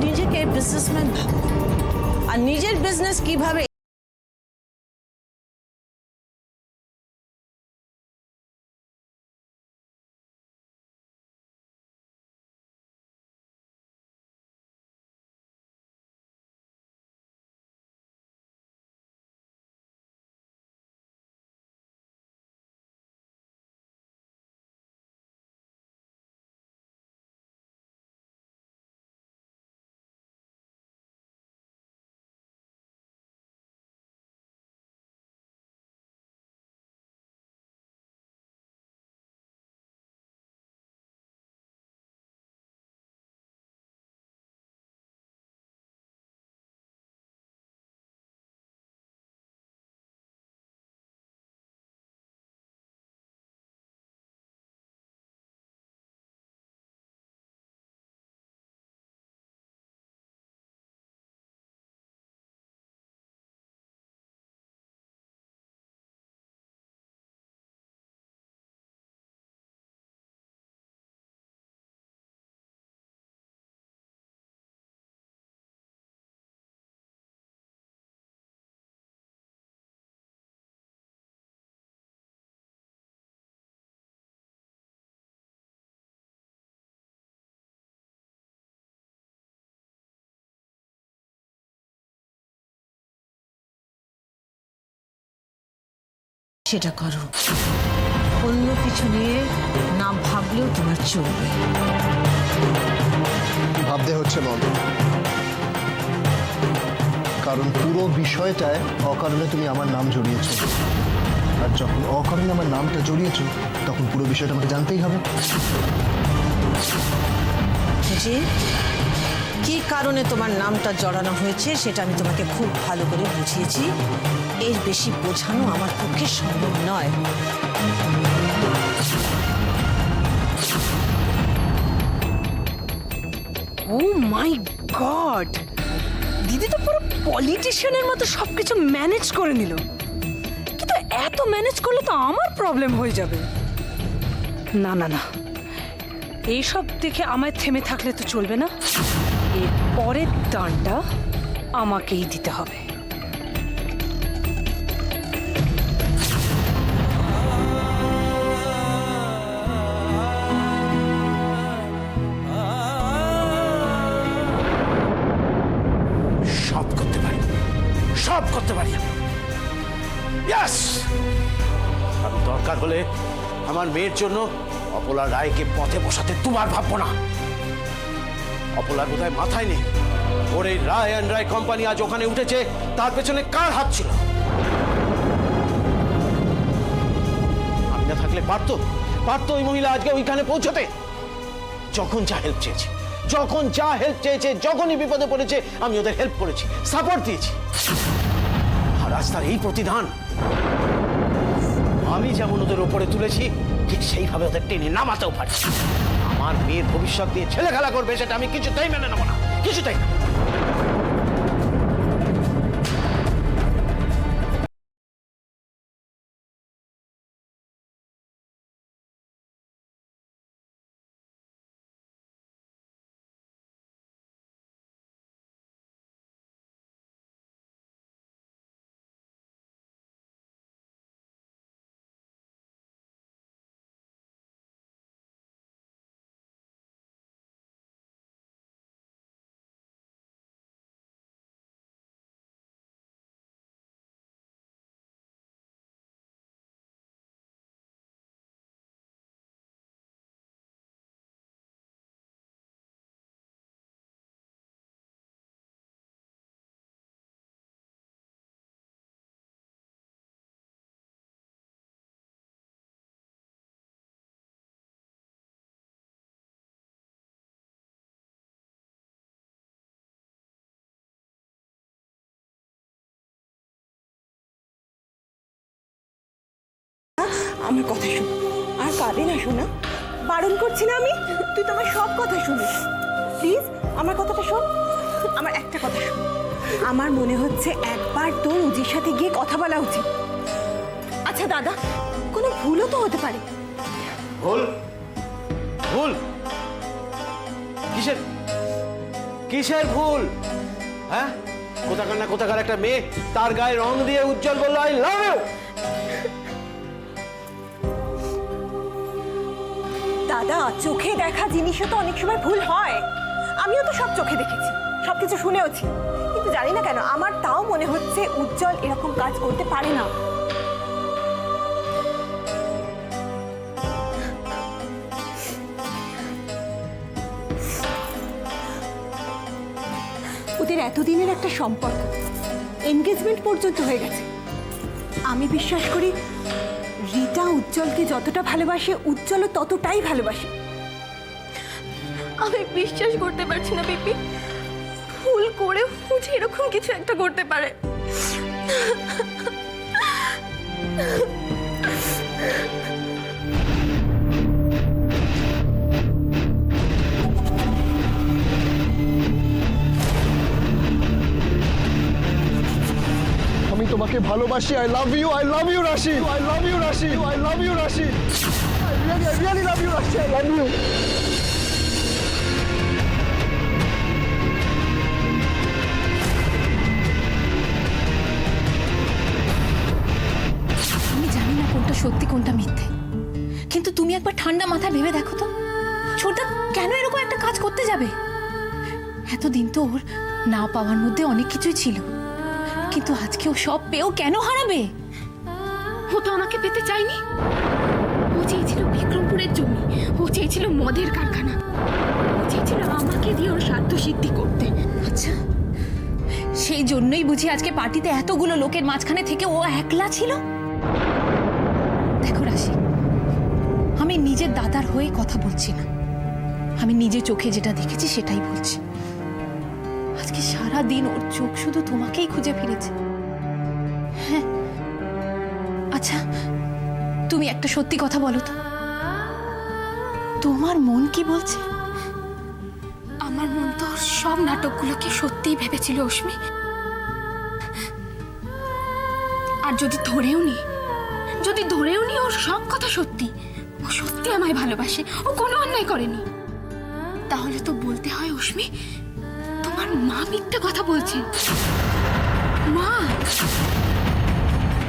নিজেকে বিজনেসম্যান ভাবো, আর নিজের বিজনেস কিভাবে সেটা করো, অন্য কিছু নিয়ে না ভাবলেও তোমার চলবে। ভাবতে হচ্ছে মন, কারণ পুরো বিষয়টায় অকারণে তুমি আমার নাম জড়িয়েছ, আর যখন অকারণে আমার নামটা জড়িয়েছ তখন পুরো বিষয়টা আমাকে জানতেই হবে। যে কি কারণে তোমার নামটা জড়ানো হয়েছে সেটা আমি তোমাকে খুব ভালো করে বুঝিয়েছি, এর বেশি বোঝানো আমার পক্ষে সম্ভব নয়। ও মাই গড, দিদি তো পুরো পলিটিশিয়ানের মতো সবকিছু ম্যানেজ করে নিল, কিন্তু এত ম্যানেজ করলে তো আমার প্রবলেম হয়ে যাবে। না না না, এইসব দেখে আমায় থেমে থাকলে তো চলবে না, এর পরের দানটা আমাকেই দিতে হবে। সব করতে পারি আমি। ইয়েস, আমি দরকার হলে আমার মেয়ের জন্য অপলা রায়কে পথে বসাতে দুবার ভাববো না। অপলার বোধহয় মাথায় নেই ওর এই রায় অ্যান্ড রায় কোম্পানি আজ ওখানে উঠেছে, তার পেছনে কার হাত ছিল? আমি না থাকলে পারতো ওই মহিলা আজকে ওইখানে পৌঁছতে। যখন যা হেল্প চেয়েছে, যখনই বিপদে পড়েছে আমি ওদের হেল্প করেছি, সাপোর্ট দিয়েছি। আর আজ তার এই প্রতিদান আমি যেমন ওদের উপরে তুলেছি, ঠিক সেইভাবে ওদের টেনে নামাতেও পারি। আমার মেয়ের ভবিষ্যৎ নিয়ে ছেলে খেলা করবে সেটা আমি কিছুতেই মেনে নেব না, কিছুতেই না। আমার কথা শোন, আর কাঁদে না শোনা, বারণ করছি না আমি, তুই তো আমার সব কথা শুনিস। প্লিজ আমার কথাটা শোন, আমার একটা কথা শোন। আমার মনে হচ্ছে একবার তো উজির সাথে গিয়ে কথা বলা উচিত। আচ্ছা দাদা, কোনো ভুলও তো হতে পারে। ভুল? ভুল কিসের? কিসের ভুল? হ্যাঁ, কোথাকার না কোথাকার একটা মেয়ে তার গায়ে রং দিয়ে উজ্জ্বল বললো আই লাভ ইউ। দাদা, চোখে দেখা জিনিসও তো অনেক সময় ভুল হয়। আমিও তো সব চোখে দেখেছি, সবকিছু শুনেওছি, কিন্তু জানি না কেন আমার তাও মনে হচ্ছে উজ্জ্বল এরকম কাজ করতে পারে না। ওদের এতদিনের একটা সম্পর্ক, এনগেজমেন্ট পর্যন্ত হয়ে গেছে। আমি বিশ্বাস করি রীতা উজ্জ্বলকে যতটা ভালোবাসে, উজ্জ্বলও ততটাই ভালোবাসে। আমি বিশ্বাস করতে পারছি না পিপি, ভুল করে বুঝে এরকম কিছু একটা করতে পারে। আমি তোমাকে ভালোবাসি। I love you Rashi. I love you Rashi. I love you Rashi. I really love you Rashi. I love you. আমি জানি না কোনটা সত্যি কোনটা মিথ্যে, কিন্তু তুমি একবার ঠান্ডা মাথায় ভেবে দেখো তো, ছোটদা কেন এরকম একটা কাজ করতে যাবে? এতদিন তো ওর না পাওয়ার মধ্যে অনেক কিছুই ছিল, কিন্তু আজকে ও সব পেয়েও কেন হারাবে? ও তো আমাকে পেতে চায়নি। ও চেয়েছিল বিক্রমপুরের জমি, ও চেয়েছিল মদের কারখানা, ও চেয়েছিল আমাকে দিয়ে ওর স্বার্থ সিদ্ধি করতে। আচ্ছা, সেই জন্যই বুঝি আজকে পার্টিতে এতগুলো লোকের মাঝখানে থেকে ও একলা ছিল? দেখো রাশি, আমি নিজের দাদার হয়ে কথা বলছি না, আমি নিজে চোখে যেটা দেখেছি সেটাই বলছি। আজকে সারা দিন ওর চোখ শুধু তোমাকেই খুঁজে ফিরেছে। হ্যাঁ, আচ্ছা তুমি একটা সত্যি কথা বলো তো, তোমার মন কি বলছে? আমার মন তো সব নাটকগুলোকে সত্যিই ভেবেছিল অশ্মি। আর যদি ধরেও নি ওর সব কথা সত্যি, ও সত্যি আমায় ভালোবাসে, ও কোনো অন্যায় করেনি, তাহলে তো বলতে হয় অশ্মি তোমার মা মিথ্যে কথা বলছে। মা,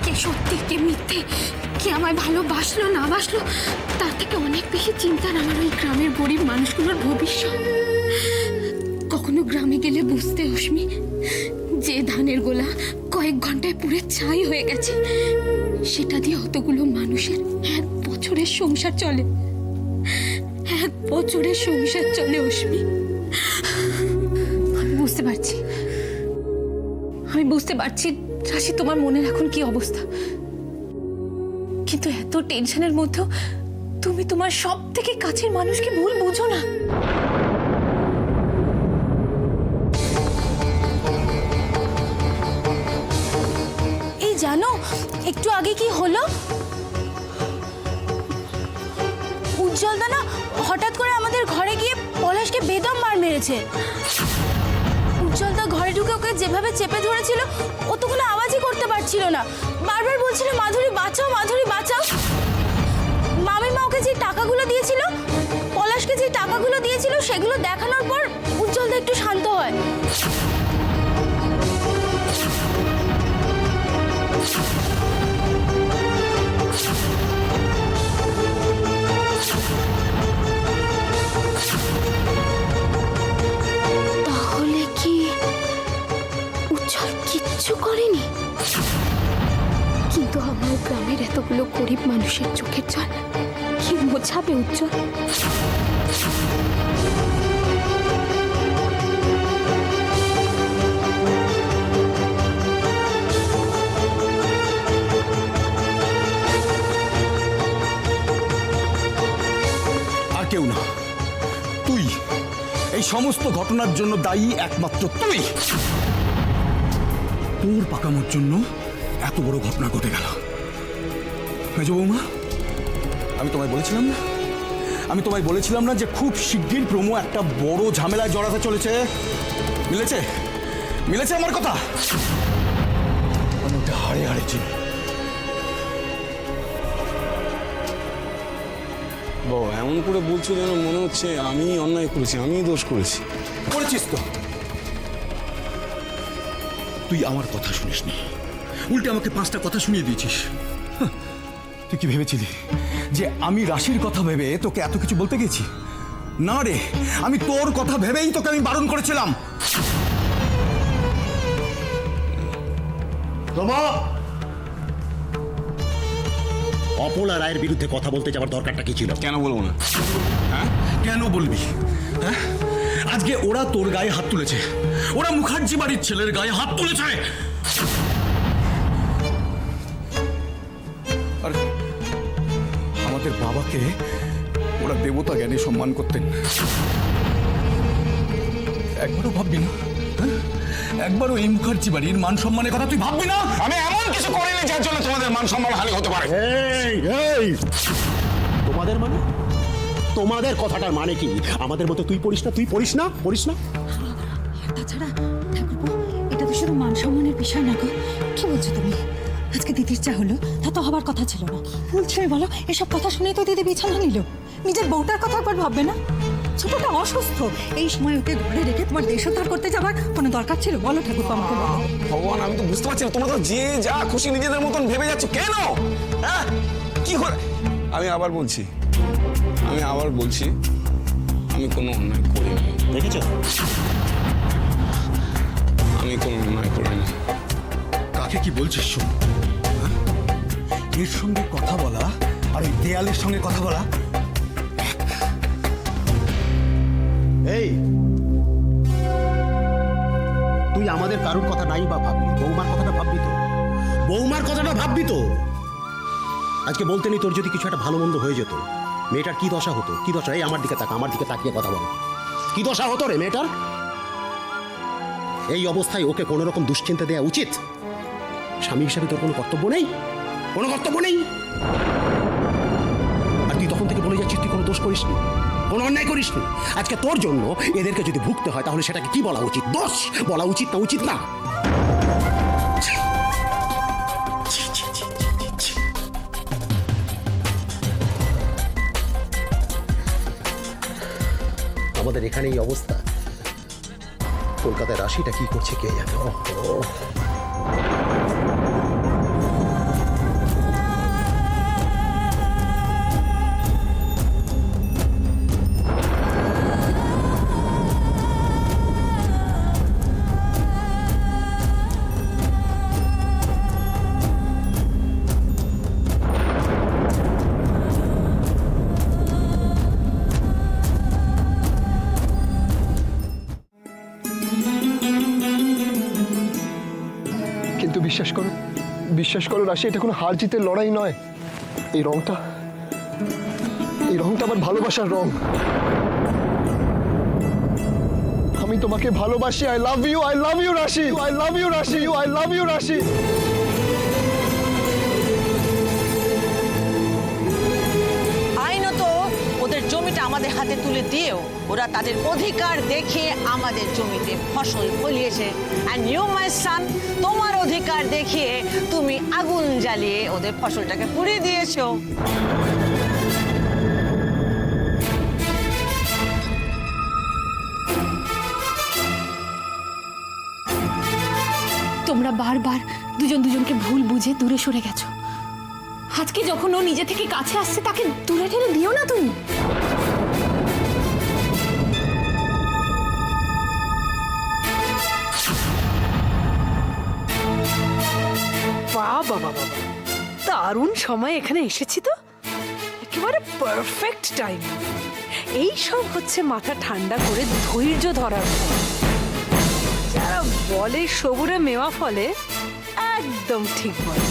কে সত্যি কে মিথ্যে, কে আমায় ভালোবাসলো না বাসলো, তার থেকে অনেক বেশি চিন্তার আমার ওই গ্রামের গরিব মানুষগুলোর ভবিষ্যৎ। কখনো গ্রামে গেলে বুঝতে অশ্মি, যে ধানের গোলা কয়েক ঘন্টায় পুড়ে ছাই হয়ে গেছে, সেটা দিয়ে অতগুলো মানুষের 1 বছরের সংসার চলে। 1 বছরের সংসার চলে অশ্মি। আমি বুঝতে পারছি রাশি, তোমার মনের এখন কি অবস্থা, কিন্তু এত টেনশনের মধ্যেও তুমি তোমার সব থেকে কাছের মানুষকে ভুল বুঝো না। এই জানো একটু আগে কি হলো? উজ্জ্বলদা না হঠাৎ করে আমাদের ঘরে গিয়ে পলাশকে বেদম মার মেরেছে। উজ্জ্বলদা ঘরে ঢুকে ওকে যেভাবে চেপে ধরেছিল, ও তো কোনো আওয়াজই করতে পারছিল না, বারবার বলছিল মাধুরী বাঁচাও, মাধুরী বাঁচাও। মামিমা ওকে যে টাকাগুলো দিয়েছিল, পলাশকে যে টাকাগুলো দিয়েছিল, সেগুলো দেখানোর পর উজ্জ্বলদা একটু শান্ত হয়। তাহলে কি উজ্জ্বল কিচ্ছু করেনি? কিন্তু আমার গ্রামের এতগুলো গরিব মানুষের চোখের জল কি মোছাবে উজ্জ্বল? আর কেউ না, তুই। এই সমস্ত ঘটনার জন্য দায়ী একমাত্র তুই। তোর পাকামোর জন্য এত বড় ঘটনা ঘটে গেল। মেজ বৌমা, আমি তোমায় বলেছিলাম না যে খুব শিগগির প্রমো একটা বড় ঝামেলায় জড়াতে চলেছে। মিলেছে আমার কথা? আমি ওটা হাড়ে হাড়ে চিনি। বাবা এমন করে বলছো যেন মনে হচ্ছে আমি অন্যায় করেছি, আমি দোষ করেছি। করেছিস তো, তুই আমার কথা শুনিসনি, উল্টে আমাকে 5টা কথা শুনিয়ে দিয়েছিস। হাহ, তুই কি ভেবেছিলি যে আমি রাশির কথা ভেবে তোকে এত কিছু বলতে গেছি? না রে, আমি তোর কথা ভেবেই তোকে আমি বারণ করেছিলাম। রমা, অপলা রায়ের বিরুদ্ধে কথা বলতে যাওয়ার দরকারটা কি ছিল? কেন বলবো না? হ্যাঁ, কেন বলবি? হ্যাঁ, আজকে ওরা তোর গায়ে হাত তুলেছে, ওরা মুখার্জি বাড়ির ছেলের গায়ে হাত তুলেছে। আর আমাদের বাবাকে ওরা দেবতা জ্ঞানে সম্মান করতেন। একবারও ভাববি না? হ্যাঁ? একবারও এই মুখার্জি বাড়ির মান সম্মানের কথা তুই ভাববি না? আমি এমন কিছু করিনি যার জন্য তোমাদের মান সম্মান হানি হতে পারে। তোমাদের মানে? তোমাদের কথাটার মানে কি? আমাদের মতো তুই পড়িস না, তুই পড়িস না, পড়িস না? আর তাছাড়া ঠাকুরপো, এটা তো শুধু মান সম্মানের বিষয় না গো। কি বলছো তুমি? আজকে দিদির যা হলো তা তো হবার কথা ছিল না। বলছো বলো, এসব কথা শুনে তো দিদি বিছানা নিল। নিজের বউটার কথা একবার ভাববে না? ছোটটা অসুস্থ, এই সময় ওকে ঘরে রেখে তোমার দেশোদ্ধার করতে যাবার কোনো দরকার ছিল? বলো ঠাকুরপো আমাকে বলো। ভগবান, আমি তো বুঝতে পারছি না, তোমরা তো যে যা খুশি নিজেদের মতন ভেবে যাচ্ছ কেন? হ্যাঁ, কি করে? আমি আবার বলছি আমি কোনো অন্যায় করিনি। দেখেছো? আমি কোনো অন্যায় করিনি। কাকে কি বলছিস শোন? হ্যাঁ? এর সঙ্গে কথা বলা আর ওই দেয়ালের সঙ্গে কথা বলা। এই, তুই আমাদের কারোর কথা নাই বা ভাবলি, বৌমার কথাটা ভাববি তো? বৌমার কথাটা ভাববি তো? আজকে বলতে নেই তোর যদি কিছু একটা ভালো মন্দ হয়ে যেত, মেয়েটার কি দশা হতো? কি দশা? এই আমার দিকে তাকা, আমার দিকে তাকিয়ে কথা বল। কি দশা হতো রে মেয়েটার? এই অবস্থায় ওকে কোনো রকম দুশ্চিন্তা দেওয়া উচিত? স্বামী হিসাবে তোর কোনো কর্তব্য নেই? কোনো কর্তব্য নেই? আর তুই তখন থেকে বলে যাচ্ছিস তুই কোনো দোষ করিসনি, কোনো অন্যায় করিসনি। আজকে তোর জন্য এদেরকে যদি ভুগতে হয় তাহলে সেটাকে কি বলা উচিত? দোষ বলা উচিত না? উচিত না? আমাদের এখানে এই অবস্থা, কলকাতায় রাশিটা কি করছে কে জানে। ওহো, কিন্তু বিশ্বাস করো রাশি, এটা কোনো হার জিতের লড়াই নয়। এই রংটা আমার ভালোবাসার রং। আমি তোমাকে ভালোবাসি। I love you Rashi, I love you Rashi, I love you রাশি। আইনত ওদের জমিটা আমাদের হাতে তুলে দিয়েও ওরা তাদের অধিকার দেখিয়ে আমাদের জমিতে ফসল ফলিয়েছে। অ্যান্ড ইউ মাই সান, তোমার অধিকার দেখিয়ে তুমি আগুন জ্বালিয়ে ওদের ফসলটাকে পুড়িয়ে দিয়েছো। তোমরা বারবার দুজনকে ভুল বুঝে দূরে সরে গেছো। আজকে যখন ও নিজে থেকে কাছে আসছে তাকে দূরে ঠেলে দিও না তুমি। বাবা বাবা, দারুণ সময় এখানে এসেছি তো, একেবারে পারফেক্ট টাইম। এই সব হচ্ছে মাথা ঠান্ডা করে ধৈর্য ধরার ফল। যারা বলে সবুরে মেওয়া ফলে, একদম ঠিক বলে।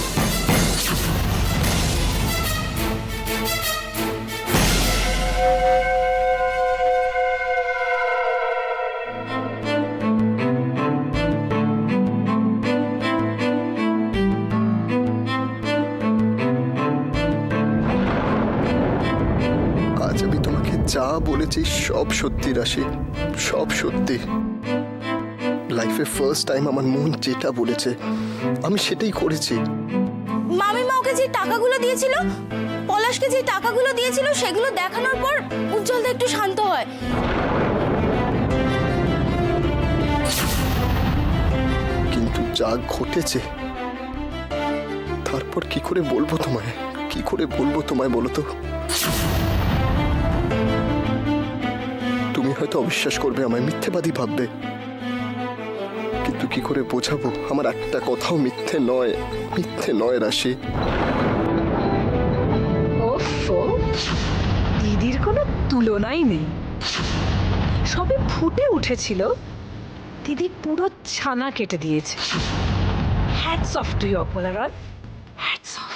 আজ আমি তোমাকে যা বলেছি সব সত্যি রাশি, সব সত্যি। লাইফে ফার্স্ট টাইম আমার মন যেটা বলেছে আমি সেটাই করেছি। মামিমা ওকে যে টাকাগুলো দিয়েছিল, পলাশকে যে টাকাগুলো দিয়েছিল, সেগুলো দেখানোর পর উজ্জ্বলদা একটু শান্ত হয়। কিন্তু যা যা ঘটেছে, তারপর কি করে বলবো তোমায়, কি করে বলবো তোমায় বলো তো? তুমি হয়তো অবিশ্বাস করবে, আমায় মিথ্যেবাদী ভাববে, কিন্তু কি করে বোঝাবো আমার একটা কথাও মিথ্যে নয়, মিথ্যে নয় রাশি। ওফো, দিদির কোনো তুলনাই নেই। সবে ফুটে উঠেছিল, দিদি পুরো ছানা কেটে দিয়েছে। হ্যাটস অফ টু ইউ অপলারান, হ্যাটস অফ।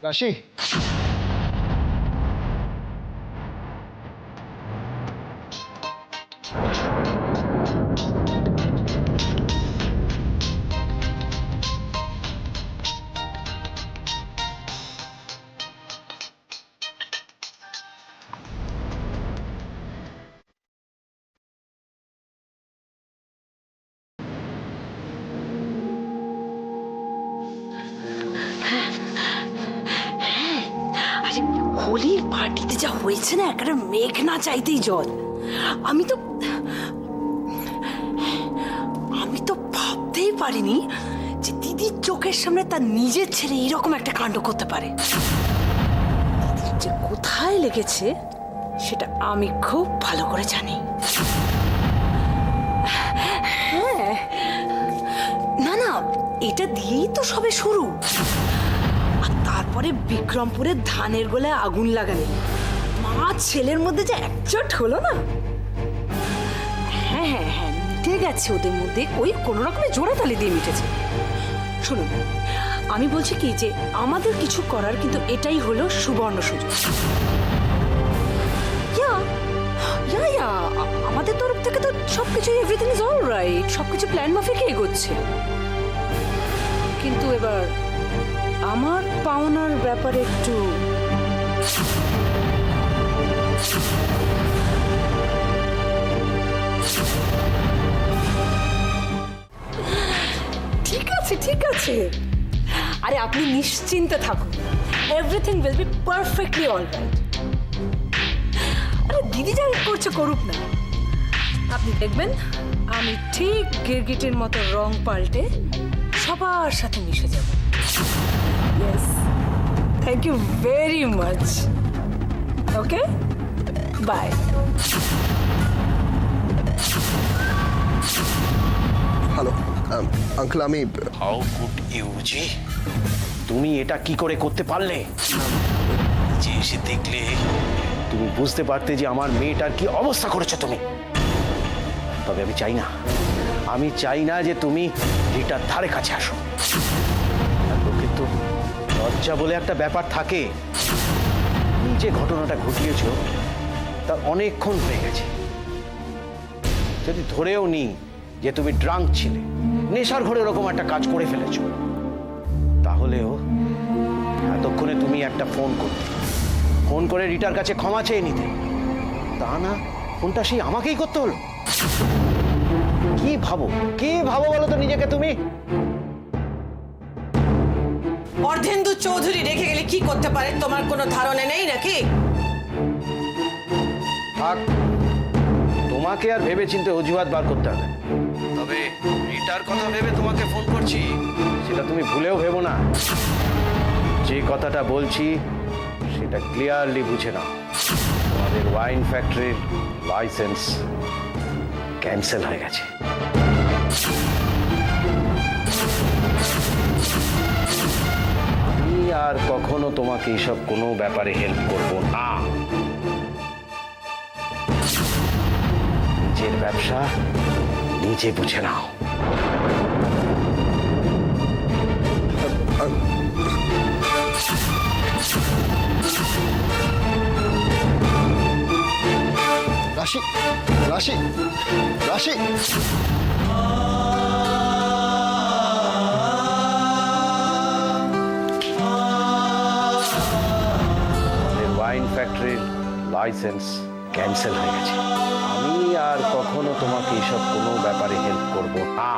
রাশি, আরে হোলির পার্টিতে যা হয়েছে না, একটা মেঘ না চাইতেই জল। আমি তো ভাবতেই পারিনি যে দিদির চোখের সামনে তার নিজের ছেলে এরকম একটা কাণ্ড করতে পারে। দিদির যে কোথায় লেগেছে সেটা আমি খুব ভালো করে জানি। হ্যাঁ, না না, এটা দিয়েই তো সবে শুরু। আর তারপরে বিক্রমপুরের ধানের গোলায় আগুন লাগালে মা ছেলের মধ্যে যে একজোট হলো না। হ্যাঁ হ্যাঁ হ্যাঁ, ঠিক আছে, ওদের মধ্যে ওই কোনো রকমের জোড়া তালি দিয়ে মিটেছে। শুনুন, আমি বলছি কি যে আমাদের কিছু করার কিন্তু এটাই হলো সুবর্ণ সুযোগ। আমাদের তরফ থেকে তো সবকিছু এভরিথিং ইজ অলরাইট, সবকিছু প্ল্যান মাফিক এগোচ্ছে। কিন্তু এবার আমার পাওনার ব্যাপারে একটু ঠিক আছে, ঠিক আছে। আরে আপনি নিশ্চিন্তে থাকুন, everything will be perfectly alright. আরে দিদি যা করছে করুক না, আপনি দেখবেন আমি ঠিক গিরগিটির মতো রং পাল্টে সবার সাথে মিশে যাব। Yes, thank you very much. Okay, bye. Hello uncle, আমি হাউ কুড ইউ জি? তুমি এটা কি করে করতে পারলে? যে এসে দেখলে তুমি বুঝতে পারতে যে আমার মেয়েটার কি অবস্থা করেছো তুমি। তবে আমি চাই না যে তুমি রিটার ধারে কাছে আসো। লোকের তো লজ্জা বলে একটা ব্যাপার থাকে। তুমি যে ঘটনাটা ঘটিয়েছ তার অনেকক্ষণ হয়ে গেছে। যদি ধরেও নি যে তুমি ড্রাঙ্ক ছিলে, নেশার ঘরে এরকম একটা কাজ করে ফেলেছো, তাহলেও এতক্ষণে তুমি একটা ফোন করে রিটার কাছে ক্ষমা চেয়ে নিতে। তা না, ফোনটা সেই আমাকেই করতে হলো। কি ভাবো বলো তো নিজেকে তুমি? অর্ধেন্দু চৌধুরী রেখে গেলে কি করতে পারে তোমার কোনো ধারণা নেই নাকি? থাক, তোমাকে আর ভেবে চিন্তে অজুহাত বার করতে হবে। তবে রিটার কথা ভেবে তোমাকে ফোন করছি, সেটা তুমি ভুলেও ভেবো না। যে কথাটা বলছি সেটা ক্লিয়ারলি বুঝে নাও। তোমাদের ওয়াইন ফ্যাক্টরির লাইসেন্স ক্যান্সেল হয়ে গেছে। আমি আর কখনো তোমাকে এইসব কোনো ব্যাপারে হেল্প করব না। নিজের ব্যবসা নিজে বুঝে নাও। রাশি, রাশি, রাশি। ওয়াইন ফ্যাক্টরির লাইসেন্স ক্যান্সেল হয়ে গেছে। আমি আর কখনো তোমাকে এসব কোনো ব্যাপারে হেল্প করবো না।